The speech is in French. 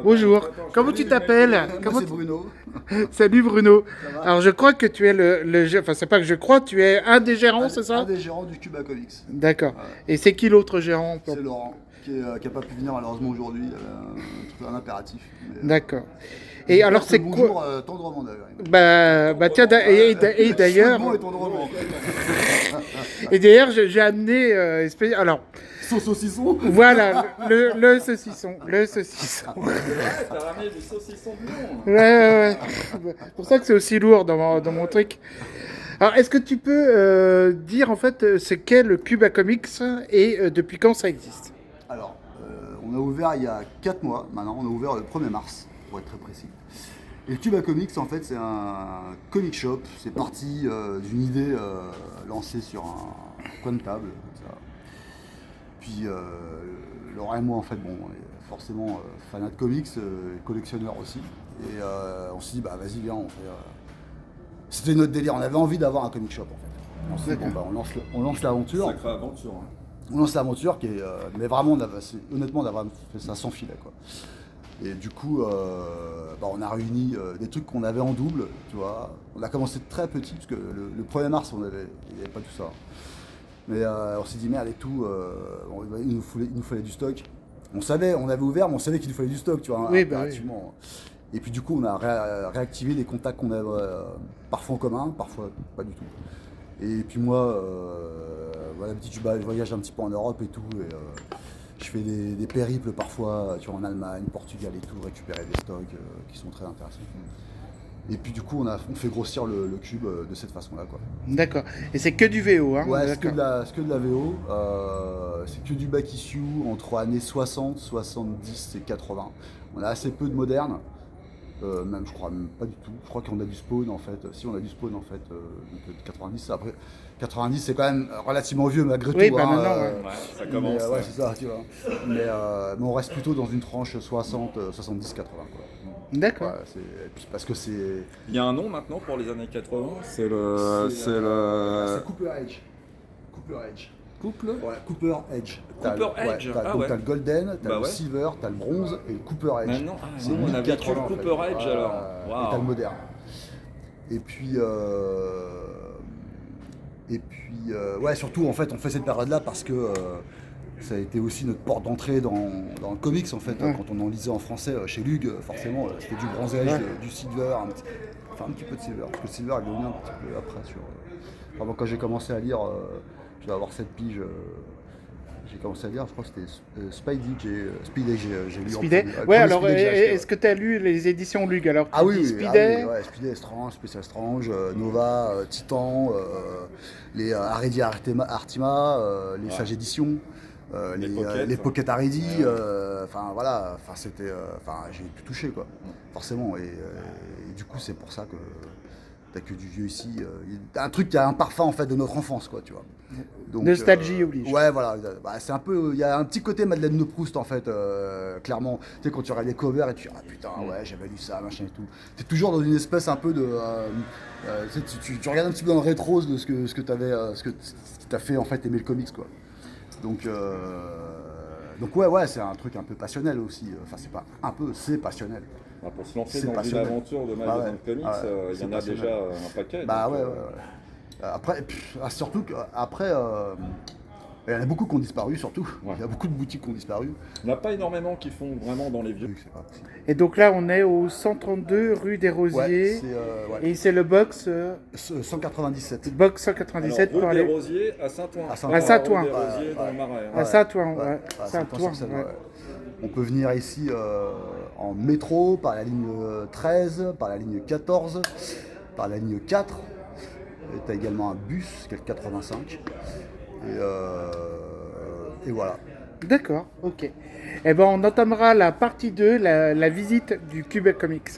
Bonjour, comment tu t'appelles? Moi c'est Bruno. Salut Bruno. Ça va? Alors je crois que tu es enfin c'est pas que je crois, tu es un des gérants, c'est Un ça? des gérants du Cuba Comics. D'accord. Ouais. Et c'est qui l'autre gérant? C'est Laurent, qui a pas pu venir malheureusement aujourd'hui. Il avait un impératif. Mais, D'accord. je lui Et alors passe le c'est bonjour quoi? tendrement d'ailleurs. Bah tiens, et d'ailleurs, Chaudement et tendrement. j'ai amené, alors Son saucisson. voilà le saucisson, le saucisson. T'as ramené du saucisson de lion. C'est pour ça que c'est aussi lourd dans mon truc. Alors, est-ce que tu peux dire en fait ce qu'est le Cuba Comics et depuis quand ça existe? Alors, on a ouvert il y a 4 mois maintenant. On a ouvert le 1er mars, pour être très précis. Et le Cuba Comics, en fait, c'est un comic shop. C'est parti d'une idée lancée sur un coin de table, comme ça. Puis Laurent et moi, en fait, bon, on est forcément fanat de comics, collectionneurs aussi. Et on s'est dit, bah vas-y, viens, on fait. C'était notre délire. On avait envie d'avoir un comic shop, en fait. On s'est dit, bon, bah, on lance l'aventure. Sacrée aventure. Hein. On lance l'aventure qui est. Mais vraiment, honnêtement, on a vraiment fait ça sans filet, quoi. Et du coup, bah, on a réuni des trucs qu'on avait en double, tu vois. On a commencé très petit, parce que le 1er mars, il n'y avait pas tout ça. Mais on s'est dit, merde et tout, il nous fallait du stock. On savait, on avait ouvert, mais on savait qu'il nous fallait du stock, tu vois, Oui, bah oui. impérativement. Et puis du coup, on a réactivé les contacts qu'on avait parfois en commun, parfois pas du tout. Et puis moi, voilà, je voyage un petit peu en Europe et tout. Et, je fais des périples parfois, tu vois, en Allemagne, Portugal et tout, récupérer des stocks qui sont très intéressants. Et puis du coup, on fait grossir le cube de cette façon-là, quoi. D'accord. Et c'est que du VO, hein? Ouais, c'est que D'accord. de la VO. C'est que du back issue entre années 60, 70 et 80. On a assez peu de modernes. Même, je crois, même pas du tout. Je crois qu'on a du spawn en fait. Si, on a du spawn en fait, donc, de 90. Après, 90, c'est quand même relativement vieux malgré Oui, tout. bah Hein, maintenant, ouais. Ouais, ça commence. ouais, c'est ça, tu vois. Mais on reste plutôt dans une tranche 60, 70, 80, quoi. D'accord. Ouais, et puis parce que c'est. Il y a un nom maintenant pour les années 80. C'est C'est le. Cooper Edge. Cooper Edge. Couple. Ouais, Cooper Edge. Cooper Edge, Donc ouais. t'as le Golden, t'as Bah le ouais. Silver, t'as le Bronze et le Cooper Edge. Maintenant, C'est nous, on avait 1080, que le en fait. Cooper Edge, alors. Et Waouh. t'as le moderne. Et puis, ouais, surtout en fait, on fait cette période-là parce que ça a été aussi notre porte d'entrée dans le comics en fait. Ouais. Quand on en lisait en français chez Lug, forcément, c'était du Bronze Age, Ouais. du Silver, un petit peu de Silver. Parce que le Silver est venu un petit peu après sur. Enfin, moi, quand j'ai commencé à lire, je dois avoir 7 piges. J'ai commencé à lire, je crois que c'était Speedy, j'ai lu en Speeday. premier. Ouais, Le alors Speedy que j'ai acheté, est-ce que tu as lu les éditions Lug? Alors, ah tu oui, dis oui, Speeday. ouais, Speedy, Strange, Special Strange, Nova, Titan, les Haredi Artima, les Sage Éditions, les Pocket Haredi, enfin voilà, enfin c'était, enfin j'ai pu toucher quoi, forcément, et du coup c'est pour ça que t'as que du vieux ici, un truc qui a un parfum en fait de notre enfance quoi, tu vois. Donc, Nostalgie oblige. Ouais, voilà, bah, c'est un peu, il y a un petit côté Madeleine de Proust en fait, clairement. Tu sais, quand tu regardes les covers et tu dis, ah putain, ouais, j'avais lu ça, machin et tout. T'es toujours dans une espèce un peu de. Tu sais, tu regardes un petit peu dans le rétro de ce que t'avais, ce qui t'a fait en fait aimer le comics, quoi. Donc ouais, c'est un truc un peu passionnel aussi. Enfin, c'est pas un peu, c'est passionnel. Bah, pour se lancer C'est dans passionnel. une aventure de Bah magasin ouais. de comics, Ah ouais, il y c'est en a passionnel. déjà un paquet. Bah donc, ouais. Après, surtout qu'après, il y en a beaucoup qui ont disparu, surtout. Ouais. Il y a beaucoup de boutiques qui ont disparu. Il n'y en a pas énormément qui font vraiment dans les vieux. Oui, c'est pas possible. Et donc là, on est au 132 rue des Rosiers. Ouais, c'est ouais. Et c'est le box, 197. box 197 Alors, pour rue des aller Rosiers à Saint-Ouen. À À Saint-Ouen. Rue des Rosiers Ouais, dans ouais. le Marais. hein. à Saint-Ouen. Ouais. Ouais, Saint-Ouen, Saint-Ouen, ouais. ouais. On peut venir ici en métro, par la ligne 13, par la ligne 14, par la ligne 4. Tu as également un bus, qui est le 85. Et voilà. D'accord, ok. Eh ben, on entamera la partie 2, la visite du Cuba Comics.